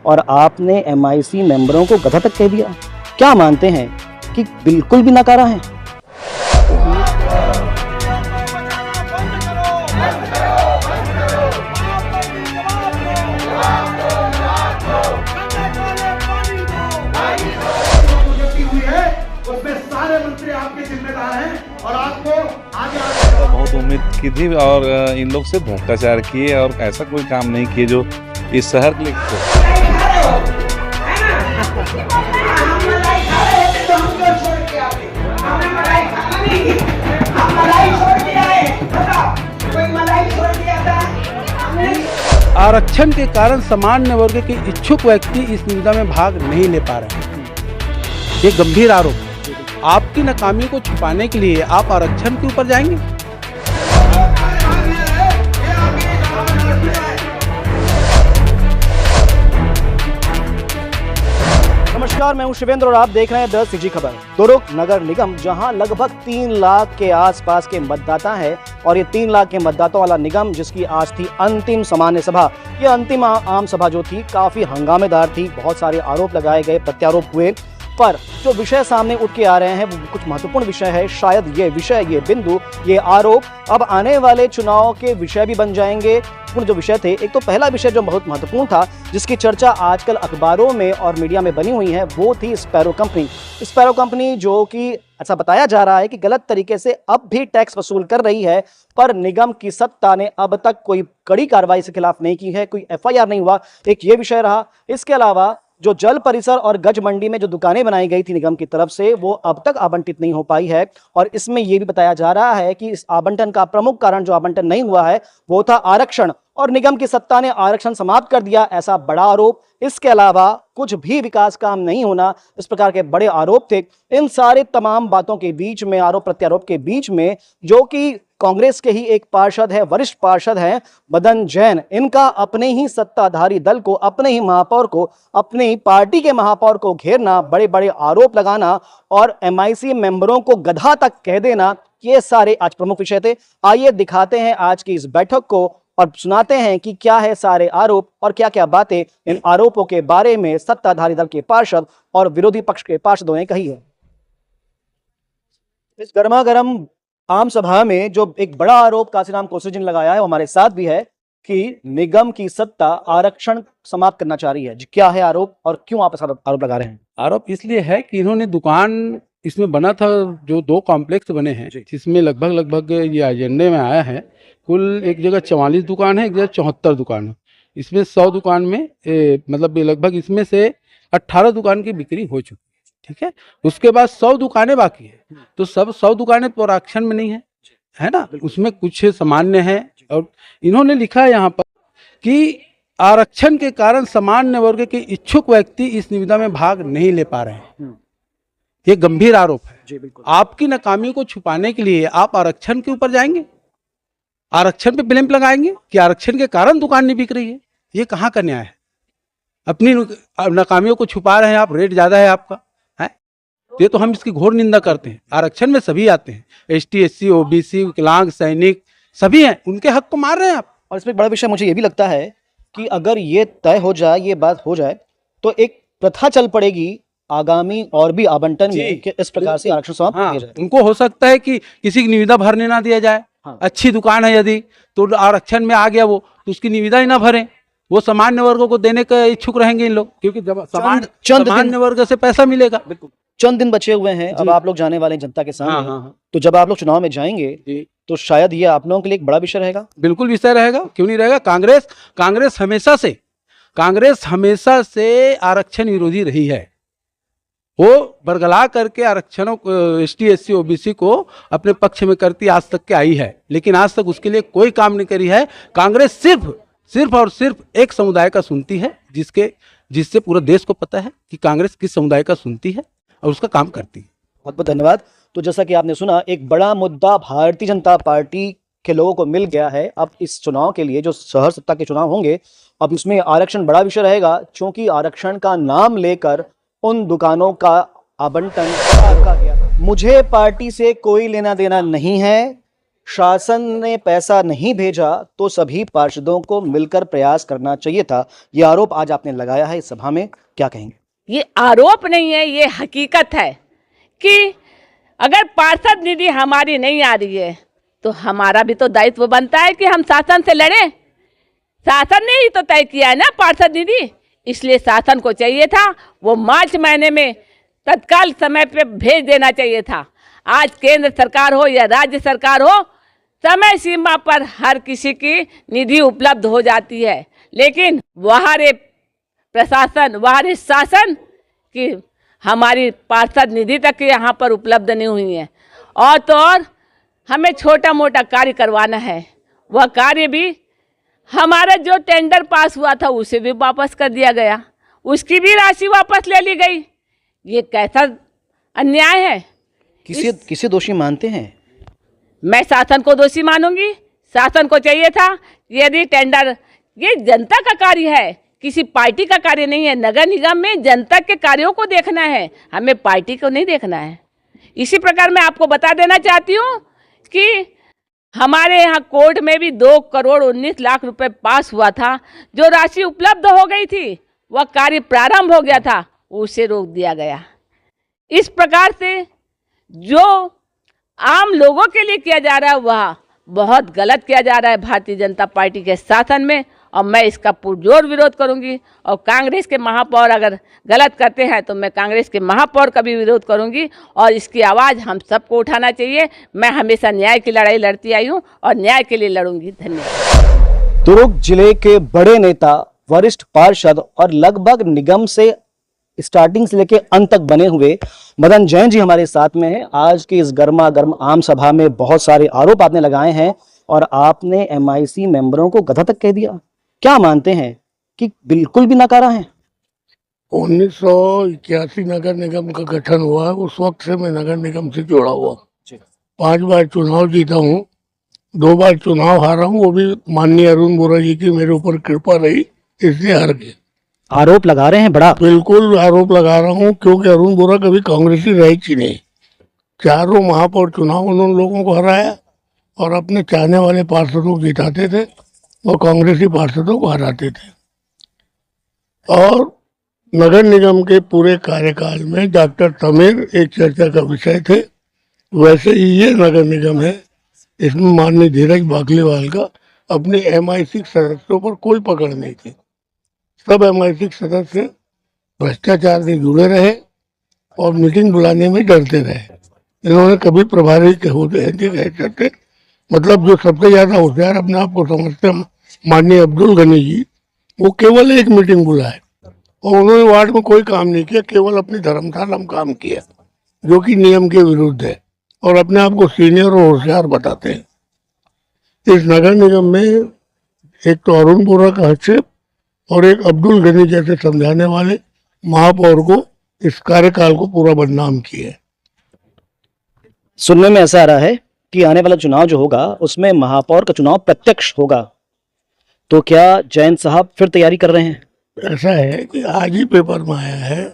और आपने एमआईसी मेंबरों को गधा तक कह दिया। क्या मानते हैं कि बिल्कुल भी नकारा है? और आपको आगे बहुत उम्मीद की थी और इन लोग से भ्रष्टाचार किए और ऐसा कोई काम नहीं किए जो इस शहर के लिए आरक्षण के कारण सामान्य वर्ग के इच्छुक व्यक्ति इस निविदा में भाग नहीं ले पा रहे हैं। ये गंभीर आरोप है। आपकी नाकामी को छुपाने के लिए आप आरक्षण के ऊपर जाएंगे। नमस्कार, मैं हूं शिवेंद्र और आप देख रहे हैं 10 सीजी खबर। तुरुक नगर निगम, जहां लगभग 3 लाख के आसपास के मतदाता हैं और ये 3 लाख के मतदाताओं वाला निगम जिसकी आज थी अंतिम सामान्य सभा। ये अंतिम आम सभा जो थी काफी हंगामेदार थी। बहुत सारे आरोप लगाए गए, प्रत्यारोप हुए, पर जो विषय सामने उठ के आ रहे हैं वो कुछ महत्वपूर्ण विषय है। शायद ये विषय, ये बिंदु, ये आरोप अब आने वाले चुनाव के विषय भी बन जाएंगे। जो विषय थे, एक तो पहला विषय जो बहुत महत्वपूर्ण था, जिसकी चर्चा आजकल अखबारों में और मीडिया में बनी हुई है, वो थी स्पैरो कंपनी। स्पैरो कंपनी जो कि ऐसा बताया जा रहा है कि गलत तरीके से अब भी टैक्स वसूल कर रही है, पर निगम की सत्ता ने अब तक कोई कड़ी कार्रवाई के खिलाफ नहीं की है, कोई एफआईआर नहीं हुआ। एक ये विषय रहा। इसके अलावा जो जल परिसर और गज मंडी में जो दुकानें बनाई गई थी निगम की तरफ से, वो अब तक आवंटित नहीं हो पाई है। और इसमें यह भी बताया जा रहा है कि इस आवंटन का प्रमुख कारण जो आवंटन नहीं हुआ है वो था आरक्षण, और निगम की सत्ता ने आरक्षण समाप्त कर दिया, ऐसा बड़ा आरोप। इसके अलावा कुछ भी विकास काम नहीं होना, इस प्रकार के बड़े आरोप थे। इन सारे तमाम बातों के बीच में, आरोप प्रत्यारोप के बीच में, जो कि कांग्रेस के ही एक पार्षद है, वरिष्ठ पार्षद हैं मदन जैन, इनका अपने ही सत्ताधारी दल को, अपने ही महापौर को, अपनी पार्टी के महापौर को घेरना, बड़े बड़े आरोप लगाना और एमआईसी मेंबरों को गधा तक कह देना, ये सारे आज प्रमुख विषय थे। आइए दिखाते हैं आज की इस बैठक को और सुनाते हैं कि क्या है सारे आरोप और क्या क्या बातें इन आरोपों के बारे में सत्ताधारी दल के पार्षद और विरोधी पक्ष के पार्षदों ने कही है। इस गर्मागरम आम सभा में जो एक बड़ा आरोप काशीराम कोसरी जी ने लगाया है, वो हमारे साथ भी है कि निगम की सत्ता आरक्षण समाप्त करना चाह रही है। जी, क्या है आरोप और क्यों आप आरोप लगा रहे हैं? आरोप इसलिए है कि इन्होंने दुकान, इसमें बना था जो 2 कॉम्प्लेक्स बने हैं, जिसमें लगभग ये एजेंडे में आया है, कुल एक जगह 44 दुकान है, एक जगह 74 दुकान है। इसमें 100 दुकान में मतलब लगभग इसमें से 18 दुकान की बिक्री हो चुकी है। ठीक है, उसके बाद 100 दुकानें बाकी है, तो सब 100 दुकानें तो आरक्षण में नहीं है ना, उसमें कुछ सामान्य है। और इन्होंने लिखा है यहाँ पर कि आरक्षण के कारण सामान्य वर्ग के इच्छुक व्यक्ति इस निविदा में भाग नहीं ले पा रहे हैं। ये गंभीर आरोप है। जी बिल्कुल। आपकी नाकामी को छुपाने के लिए आप आरक्षण के ऊपर जाएंगे, आरक्षण पे ब्लेम लगाएंगे कि आरक्षण के कारण दुकान नहीं बिक रही है। ये कहाँ का न्याय है? अपनी नाकामियों को छुपा रहे हैं आप, रेट ज्यादा है आपका, है? ये तो हम इसकी घोर निंदा करते हैं। आरक्षण में सभी आते हैं, एसटी, एससी, ओबीसी, विकलांग, सैनिक, सभी हैं, उनके हक को मार रहे हैं आप। और इसमें बड़ा विषय मुझे ये भी लगता है कि अगर ये तय हो जाए, ये बात हो जाए, तो एक प्रथा चल पड़ेगी आगामी और भी आवंटन में कि इस प्रकार से आरक्षण समाप्त किया जाए। उनको हो सकता है कि किसी की निविदा भरने ना दिया जाए। अच्छी दुकान है यदि, तो आरक्षण में आ गया वो, तो उसकी निविदा ही ना भरें, वो सामान्य वर्गों को देने के इच्छुक रहेंगे इन लोग, क्योंकि जब सामान्य वर्ग से पैसा मिलेगा। बिल्कुल, चंद दिन बचे हुए हैं, अब आप लोग जाने वाले हैं जनता के सामने। तो जब आप लोग चुनाव में जाएंगे तो शायद ये आप लोगों के लिए एक बड़ा विषय रहेगा। बिल्कुल विषय रहेगा, क्यों नहीं रहेगा। कांग्रेस हमेशा से आरक्षण विरोधी रही है। वो बरगला करके आरक्षणों एसटी, एससी, ओबीसी को अपने पक्ष में करती आज तक के आई है, लेकिन आज तक उसके लिए कोई काम नहीं करी है। कांग्रेस सिर्फ और सिर्फ एक समुदाय का सुनती है, जिससे पूरा देश को पता है कि कांग्रेस किस समुदाय का सुनती है और उसका काम करती है। बहुत बहुत धन्यवाद। तो जैसा कि आपने सुना, एक बड़ा मुद्दा भारतीय जनता पार्टी के लोगों को मिल गया है। अब इस चुनाव के लिए जो शहर सत्ता के चुनाव होंगे, अब इसमें आरक्षण बड़ा विषय रहेगा, क्योंकि आरक्षण का नाम लेकर उन दुकानों का आवंटन का गया। मुझे पार्टी से कोई लेना देना नहीं है, शासन ने पैसा नहीं भेजा तो सभी पार्षदों को मिलकर प्रयास करना चाहिए था, ये आरोप आज आपने लगाया है इस सभा में, क्या कहेंगे? ये आरोप नहीं है, ये हकीकत है कि अगर पार्षद निधि हमारी नहीं आ रही है तो हमारा भी तो दायित्व बनता है कि हम शासन से लड़ें। शासन ने ही तो तय किया है ना पार्षद निधि, इसलिए शासन को चाहिए था वो मार्च महीने में तत्काल समय पे भेज देना चाहिए था। आज केंद्र सरकार हो या राज्य सरकार हो, समय सीमा पर हर किसी की निधि उपलब्ध हो जाती है, लेकिन वहारे प्रशासन, वहारे शासन की हमारी पार्षद निधि तक यहाँ पर उपलब्ध नहीं हुई है। और तो और हमें छोटा मोटा कार्य करवाना है, वह कार्य भी हमारा जो टेंडर पास हुआ था उसे भी वापस कर दिया गया, उसकी भी राशि वापस ले ली गई। ये कैसा अन्याय है? किसे दोषी मानते हैं? मैं शासन को दोषी मानूंगी। शासन को चाहिए था यदि टेंडर, ये जनता का कार्य है, किसी पार्टी का कार्य नहीं है। नगर निगम में जनता के कार्यों को देखना है, हमें पार्टी को नहीं देखना है। इसी प्रकार मैं आपको बता देना चाहती हूँ कि हमारे यहाँ कोर्ट में भी 2,19,00,000 रुपए पास हुआ था, जो राशि उपलब्ध हो गई थी, वह कार्य प्रारंभ हो गया था, उसे रोक दिया गया। इस प्रकार से जो आम लोगों के लिए किया जा रहा है वह बहुत गलत किया जा रहा है भारतीय जनता पार्टी के शासन में, और मैं इसका पुरजोर विरोध करूंगी। और कांग्रेस के महापौर अगर गलत करते हैं तो मैं कांग्रेस के महापौर का भी विरोध करूंगी, और इसकी आवाज़ हम सबको उठाना चाहिए। मैं हमेशा न्याय की लड़ाई लड़ती आई हूं और न्याय के लिए लड़ूंगी। धन्यवाद। दुर्ग जिले के बड़े नेता, वरिष्ठ पार्षद और लगभग निगम से स्टार्टिंग से लेकर अंत तक बने हुए मदन जैन जी हमारे साथ में हैं। आज की इस गर्मा गर्म आम सभा में बहुत सारे आरोप आपने लगाए हैं और आपने MIC मेंबरों को गधा तक कह दिया। क्या मानते हैं कि बिल्कुल भी नकारा है? 1981 नगर निगम का गठन हुआ, उस वक्त से मैं नगर निगम से जुड़ा हुआ। 5 बार चुनाव जीता हूँ, 2 बार चुनाव हारा हूँ, वो भी माननीय अरुण बोरा जी की मेरे ऊपर कृपा रही, इसलिए हार गए। आरोप लगा रहे हैं बड़ा? बिल्कुल आरोप लगा रहा हूँ, क्योंकि अरुण बोरा कभी कांग्रेसी रही ही नहीं। 4 महापौर चुनाव उन्होंने लोगों को हराया और अपने चाहने वाले पार्षदों को जिताते थे और कांग्रेसी पार्षदों को हराते थे। और नगर निगम के पूरे कार्यकाल में डॉक्टर तमीर एक चर्चा का विषय थे। वैसे ही ये नगर निगम है, इसमें माननीय धीरज बाकलीवाल का अपने MIC सदस्यों पर कोई पकड़ नहीं थी। सब MIC सदस्य भ्रष्टाचार से जुड़े रहे और मीटिंग बुलाने में डरते रहे। इन्होंने कभी प्रभारी के होते करते, मतलब जो सबसे ज्यादा होशियार अपने आप को समझते माननीय अब्दुल गनी जी, वो केवल एक मीटिंग बुलाए और उन्होंने वार्ड में कोई काम नहीं किया, केवल अपनी धर्मशाला में काम किया, जो कि नियम के विरुद्ध है, और अपने आप को सीनियर और होशियार बताते हैं। इस नगर निगम में एक तो अरुण बोरा का हस्तक्षेप और एक अब्दुल गनी जैसे समझाने वाले महापौर को इस कार्यकाल को पूरा बदनाम किया। सुनने में ऐसा आ रहा है कि आने वाला चुनाव जो होगा उसमें महापौर का चुनाव प्रत्यक्ष होगा, तो क्या जैन साहब फिर तैयारी कर रहे हैं? ऐसा है कि आज ही पेपर में आया है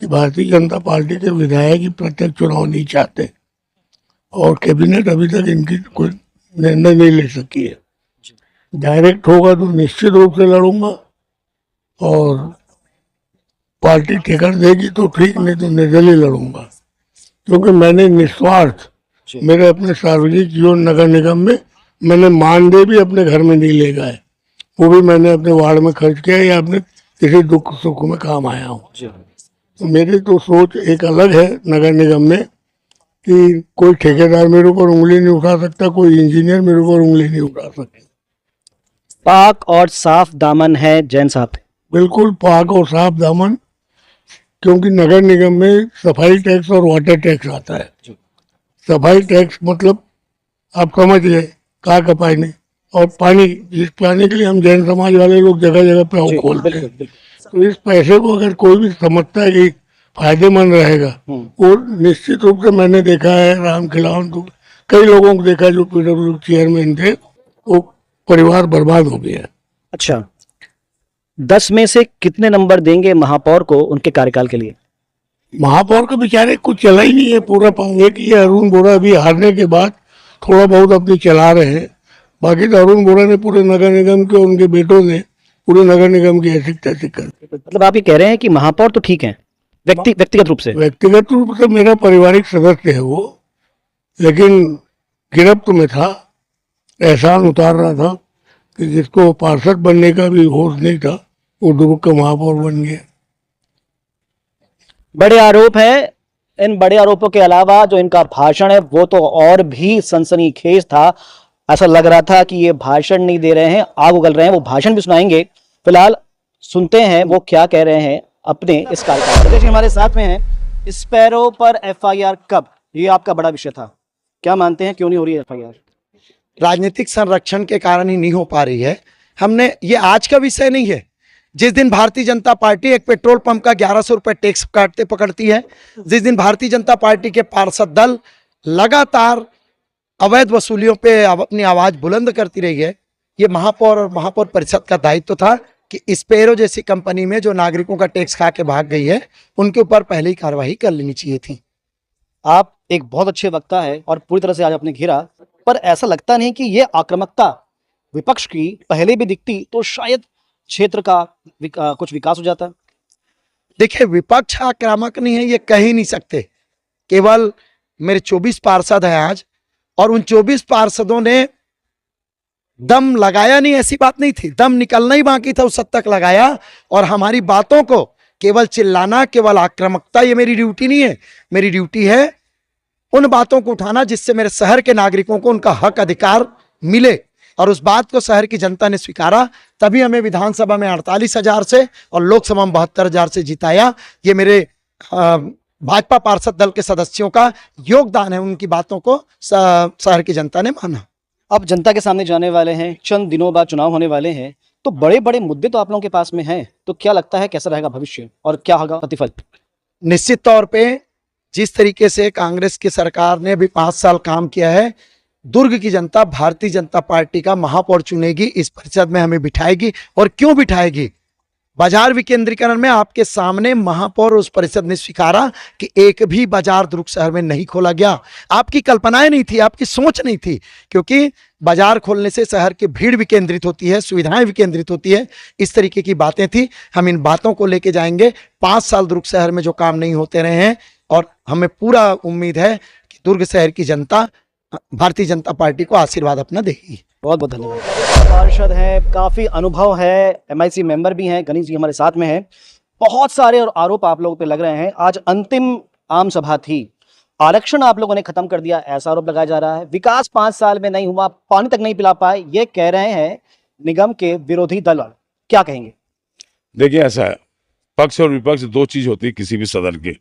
कि भारतीय जनता पार्टी के विधायक ही प्रत्यक्ष चुनाव नहीं चाहते और कैबिनेट अभी तक इनकी कोई निर्णय नहीं ले सकी है। डायरेक्ट होगा तो निश्चित रूप से लड़ूंगा, और पार्टी टिकट देगी तो ठीक, नहीं तो निर्दलीय लड़ूंगा, क्योंकि मैंने निस्वार्थ मेरे अपने सार्वजनिक जीवन नगर निगम में मैंने मानदेय भी अपने घर में नहीं ले गए, वो भी मैंने अपने वार्ड में खर्च किया या अपने किसी दुख सुख में काम आया हूँ। तो मेरी तो सोच एक अलग है नगर निगम में कि कोई ठेकेदार मेरे ऊपर उंगली नहीं उठा सकता, कोई इंजीनियर मेरे ऊपर उंगली नहीं उठा सकता। पाक और साफ दामन है जैन साहब? बिल्कुल पाक और साफ दामन, क्योंकि नगर निगम में सफाई टैक्स और वाटर टैक्स आता है। सफाई टैक्स मतलब आप समझ गए, कहा कपाई नहीं, और पानी, जिस पानी के लिए हम जैन समाज वाले लोग जगह जगह पे खोलते हैं, तो इस पैसे को अगर कोई भी समझता है कि फायदेमंद रहेगा, वो निश्चित रूप से मैंने देखा है, राम खिलावन को कई लोगों को देखा जो PWD चेयरमैन थे, वो परिवार बर्बाद हो गया। अच्छा, 10 में से कितने नंबर देंगे महापौर को उनके कार्यकाल के लिए? महापौर के बेचारे कुछ चला ही नहीं है, पूरा पाएंगे कि अरुण बोरा अभी हारने के बाद थोड़ा बहुत अपनी चला रहे हैं। बाकी तो अरुण बोरा ने पूरे नगर निगम के, उनके बेटों ने पूरे नगर निगम की ऐसी तैसी कर दी। मतलब आप ये कह रहे हैं कि महापौर तो ठीक है व्यक्तिगत रूप से? व्यक्तिगत रूप से मेरा पारिवारिक सदस्य है वो, लेकिन गिरफ्त में था, एहसान उतार रहा था कि जिसको पार्षद बनने का भी होश नहीं था वो दुर्ग का महापौर बन गया। बड़े आरोप है। इन बड़े आरोपों के अलावा जो इनका भाषण है वो तो और भी सनसनीखेज था। ऐसा लग रहा था कि ये भाषण नहीं दे रहे हैं, आग उगल रहे हैं। वो भाषण भी सुनाएंगे। फिलहाल सुनते हैं वो क्या कह रहे हैं अपने इस कार्यक्रम में। हमारे साथ में हैं। स्पैरो पर एफआईआर कब, ये आपका बड़ा विषय था, क्या मानते हैं क्यों नहीं हो रही है एफआईआर? राजनीतिक संरक्षण के कारण ही नहीं हो पा रही है। हमने, ये आज का विषय नहीं है। जिस दिन भारतीय जनता पार्टी एक पेट्रोल पंप का 1100 रुपये टैक्स काटते पकड़ती है, जिस दिन भारतीय जनता पार्टी के पार्षद दल लगातार अवैध वसूलियों पे अपनी आवाज बुलंद करती रही है, ये महापौर और महापौर परिषद का दायित्व था कि स्पेरो जैसी कंपनी में जो नागरिकों का टैक्स खा के भाग गई है उनके ऊपर पहले ही कार्रवाई कर लेनी चाहिए थी। आप एक बहुत अच्छे वक्ता है और पूरी तरह से आज आपने घेरा, पर ऐसा लगता नहीं कि ये आक्रामकता विपक्ष की पहले भी दिखती तो शायद क्षेत्र का कुछ विकास हो जाता? देखिए, विपक्ष आक्रामक नहीं है ये कह ही नहीं सकते। केवल मेरे 24 पार्षद हैं आज, और उन 24 पार्षदों ने दम लगाया नहीं, ऐसी बात नहीं थी, दम निकलना ही बाकी था, उस हद तक लगाया। और हमारी बातों को केवल चिल्लाना, केवल आक्रामकता, ये मेरी ड्यूटी नहीं है। मेरी ड्यूटी है उन बातों को उठाना जिससे मेरे शहर के नागरिकों को उनका हक अधिकार मिले, और उस बात को शहर की जनता ने स्वीकारा। तभी हमें विधानसभा में 48,000 से और लोकसभा में 72,000 से जिताया। ये मेरे भाजपा पार्षद दल के सदस्यों का योगदान है, उनकी बातों को शहर की जनता ने माना। अब जनता के सामने जाने वाले हैं, चंद दिनों बाद चुनाव होने वाले हैं, तो बड़े बड़े मुद्दे तो आप लोगों के पास में हैं, तो क्या लगता है कैसा रहेगा भविष्य और क्या होगा प्रतिफल? निश्चित तौर पे जिस तरीके से कांग्रेस की सरकार ने अभी 5 साल काम किया है, दुर्ग की जनता भारतीय जनता पार्टी का महापौर चुनेगी, इस परिषद में हमें बिठाएगी। और क्यों बिठाएगी? बाजार विकेंद्रीकरण में आपके सामने महापौर उस परिषद ने स्वीकारा कि एक भी बाजार दुर्ग शहर में नहीं खोला गया। आपकी कल्पनाएं नहीं थी, आपकी सोच नहीं थी, क्योंकि बाजार खोलने से शहर की भीड़ विकेंद्रित होती है, सुविधाएं विकेंद्रित होती है, इस तरीके की बातें थी। हम इन बातों को लेके जाएंगे। 5 साल दुर्ग शहर में जो काम नहीं होते रहे हैं, और हमें पूरा उम्मीद है कि दुर्ग शहर की जनता भारतीय जनता पार्टी को आशीर्वाद अपना देगी। बहुत बहुत धन्यवाद। पार्षद है, काफी अनुभव है, एमआईसी मेंबर भी हैं, गणेश जी हमारे साथ में हैं। बहुत सारे और आरोप आप लोगों पे लग रहे हैं। आज अंतिम आम सभा थी, आरक्षण आप लोगों ने खत्म कर दिया, ऐसा आरोप लगाया जा रहा है। विकास 5 साल में नहीं हुआ, पानी तक नहीं पिला पाए, ये कह रहे हैं निगम के विरोधी दल। क्या कहेंगे? देखिए, ऐसा है, पक्ष और विपक्ष दो चीज होती है किसी भी सदन की।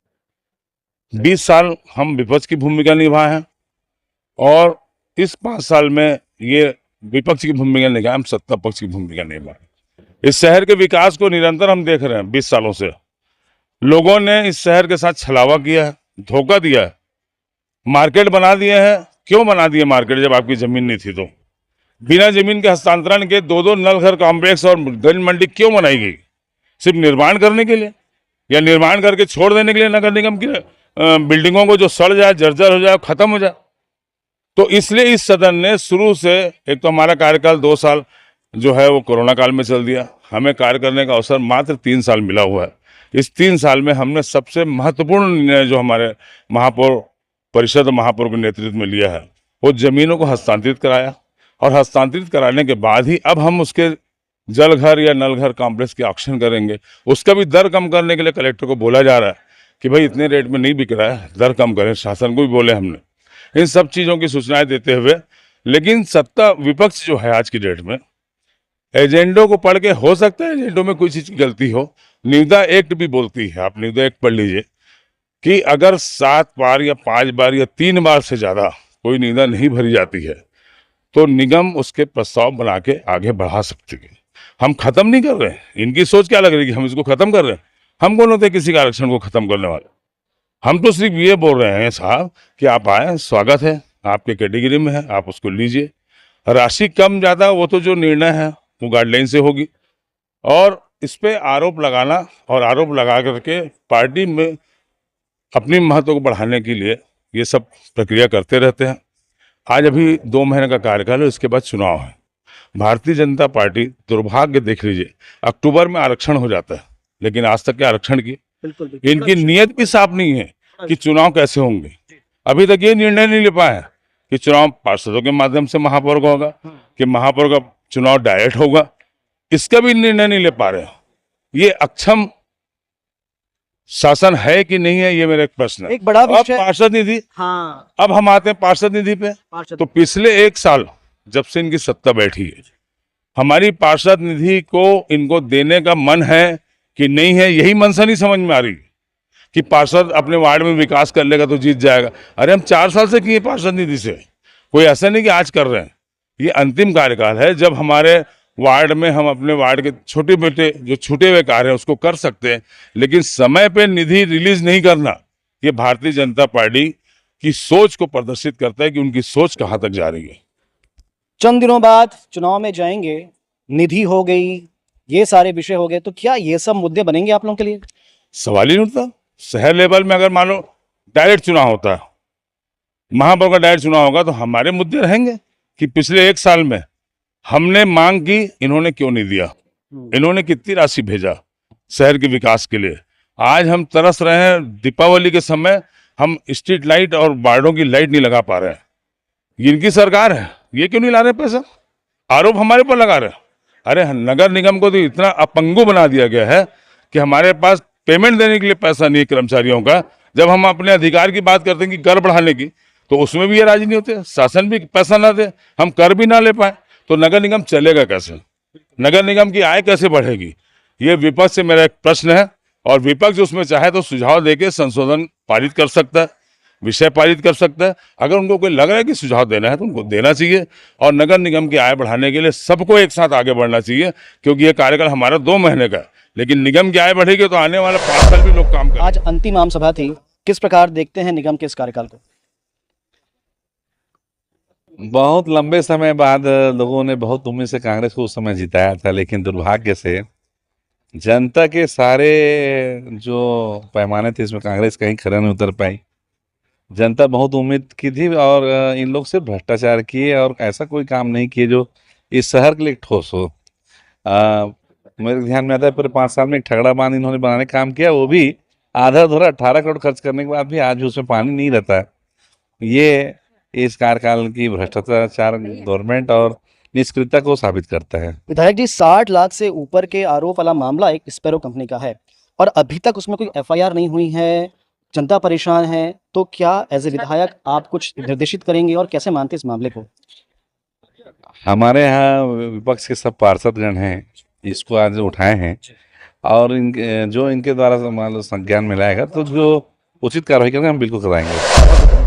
20 साल हम विपक्ष की भूमिका निभाए हैं, और इस 5 साल में ये विपक्ष की भूमिका निभाए, हम सत्ता पक्ष की भूमिका निभाए। इस शहर के विकास को निरंतर हम देख रहे हैं। 20 सालों से लोगों ने इस शहर के साथ छलावा किया है, धोखा दिया है, मार्केट बना दिए हैं। क्यों बना दिए मार्केट जब आपकी जमीन नहीं थी? तो बिना जमीन के हस्तांतरण के 2-2 नलघर कॉम्प्लेक्स और गंज मंडी क्यों बनाई गई? सिर्फ निर्माण करने के लिए, या निर्माण करके छोड़ देने के लिए नगर निगम की बिल्डिंगों को जो सड़ जाए, जर्जर हो जाए, खत्म हो जाए? तो इसलिए इस सदन ने शुरू से, एक तो हमारा कार्यकाल 2 साल जो है वो कोरोना काल में चल दिया, हमें कार्य करने का अवसर मात्र 3 साल मिला हुआ है। इस 3 साल में हमने सबसे महत्वपूर्ण निर्णय जो हमारे महापौर परिषद महापौर के नेतृत्व में लिया है, वो जमीनों को हस्तांतरित कराया, और हस्तांतरित कराने के बाद ही अब हम उसके जलघर या नलघर कॉम्प्लेक्स के ऑक्शन करेंगे। उसका भी दर कम करने के लिए कलेक्टर को बोला जा रहा है कि भाई इतने रेट में नहीं बिक रहा है, दर कम करें। शासन को भी बोले हमने इन सब चीज़ों की सूचनाएं देते हुए। लेकिन सत्ता विपक्ष जो है आज की डेट में, एजेंडों को पढ़ के, हो सकता है एजेंडों में कोई चीज़ की गलती हो, निविदा एक्ट भी बोलती है, आप निविदा एक्ट पढ़ लीजिए, कि अगर 7 बार या 5 बार या 3 बार से ज़्यादा कोई निविदा नहीं भरी जाती है तो निगम उसके प्रस्ताव बना के आगे बढ़ा सकती है। हम खत्म नहीं कर रहे हैं। इनकी सोच क्या लग रही है कि हम इसको खत्म कर रहे हैं? हम कौन होते किसी का आरक्षण को खत्म करने वाले? हम तो सिर्फ ये बोल रहे हैं साहब कि आप आए, स्वागत है, आपके कैटेगरी में है, आप उसको लीजिए। राशि कम ज़्यादा वो तो जो निर्णय है वो गाइडलाइन से होगी। और इस पे आरोप लगाना और आरोप लगा करके पार्टी में अपनी महत्व को बढ़ाने के लिए ये सब प्रक्रिया करते रहते हैं। आज अभी 2 महीने का कार्यकाल है, उसके बाद चुनाव है। भारतीय जनता पार्टी, दुर्भाग्य देख लीजिए, अक्टूबर में आरक्षण हो जाता है, लेकिन आज तक के आरक्षण की बिल्कुल इनकी नीयत भी साफ नहीं है कि चुनाव कैसे होंगे। अभी तक ये निर्णय नहीं ले पाए कि चुनाव पार्षदों के माध्यम से महापौर का होगा कि महापौर का चुनाव डायरेक्ट होगा, इसका भी निर्णय नहीं ले पा रहे। ये अक्षम शासन है कि नहीं है, ये मेरा एक प्रश्न है। एक बड़ा अब विषय, पार्षद निधि, हाँ, अब हम आते हैं पार्षद निधि पे। पार्षद तो पिछले 1 साल जब से इनकी सत्ता बैठी है, हमारी पार्षद निधि को इनको देने का मन है कि नहीं है, यही मनसा नहीं समझ में आ रही कि पार्षद अपने वार्ड में विकास कर लेगा तो जीत जाएगा। अरे हम 4 साल से किए पार्षद निधि से, कोई ऐसा नहीं कि आज कर रहे हैं। ये अंतिम कार्यकाल है जब हमारे वार्ड में हम अपने वार्ड के छोटे बेटे जो छूटे हुए कार्य हैं उसको कर सकते हैं, लेकिन समय पे निधि रिलीज नहीं करना, ये भारतीय जनता पार्टी की सोच को प्रदर्शित करता है कि उनकी सोच कहाँ तक जा रही है। चंद दिनों बाद चुनाव में जाएंगे, निधि हो गई, ये सारे विषय हो गए, तो क्या ये सब मुद्दे बनेंगे आप लोगों के लिए? सवाल ही नहीं उठता। शहर लेवल में अगर मान लो डायरेक्ट चुनाव होता है, महापौर का डायरेक्ट चुनाव होगा, तो हमारे मुद्दे रहेंगे कि पिछले 1 साल में हमने मांग की, इन्होंने क्यों नहीं दिया, इन्होंने कितनी राशि भेजा शहर के विकास के लिए। आज हम तरस रहे हैं, दीपावली के समय हम स्ट्रीट लाइट और वार्डों की लाइट नहीं लगा पा रहे हैं। इनकी सरकार है, ये क्यों नहीं ला रहे पैसा? आरोप हमारे पर लगा रहे। अरे नगर निगम को तो इतना अपंगु बना दिया गया है कि हमारे पास पेमेंट देने के लिए पैसा नहीं है कर्मचारियों का। जब हम अपने अधिकार की बात करते हैं कि कर बढ़ाने की, तो उसमें भी ये राजी नहीं होते। शासन भी पैसा ना दे, हम कर भी ना ले पाए, तो नगर निगम चलेगा कैसे? नगर निगम की आय कैसे बढ़ेगी? ये विपक्ष से मेरा एक प्रश्न है, और विपक्ष उसमें चाहे तो सुझाव देके संशोधन पारित कर सकता है, विषय पारित कर सकता है। अगर उनको कोई लग रहा है कि सुझाव देना है तो उनको देना चाहिए, और नगर निगम की आय बढ़ाने के लिए सबको एक साथ आगे बढ़ना चाहिए, क्योंकि ये कार्यकाल हमारा 2 महीने का है, लेकिन निगम की आय बढ़ेगी तो आने वाला 5 साल भी लोग काम करेंगे। आज अंतिम आम सभा थी, किस प्रकार देखते हैं निगम के इस कार्यकाल को? बहुत लंबे समय बाद लोगों ने बहुत उम्मीद से कांग्रेस को उस समय जिताया था, लेकिन दुर्भाग्य से जनता के सारे जो पैमाने थे इसमें कांग्रेस कहीं खरा नहीं उतर पाई। जनता बहुत उम्मीद की थी, और इन लोग सिर्फ भ्रष्टाचार किए और ऐसा कोई काम नहीं किए जो इस शहर के लिए ठोस हो। मेरे ध्यान में आता है पूरे 5 साल में एक ठगड़ा बांध इन्होंने बनाने का काम किया, वो भी आधा अधूरा 18 करोड़ खर्च करने के बाद भी आज भी उसमें पानी नहीं रहता है। ये इस कार्यकाल की भ्रष्टाचार गवर्नमेंट और निष्क्रियता को साबित करता है। विधायक जी, 60 लाख से ऊपर के आरोप वाला मामला एक स्पैरो कंपनी का है, और अभी तक उसमें कोई एफआईआर नहीं हुई है, जनता परेशान है, तो क्या एज ए विधायक आप कुछ निर्देशित करेंगे और कैसे मानते इस मामले को? हमारे यहाँ विपक्ष के सब पार्षदगण हैं, इसको आज उठाए हैं, और जो इनके द्वारा मान लो संज्ञान में लाएगा तो जो उचित कार्रवाई करेंगे हम बिल्कुल कराएंगे।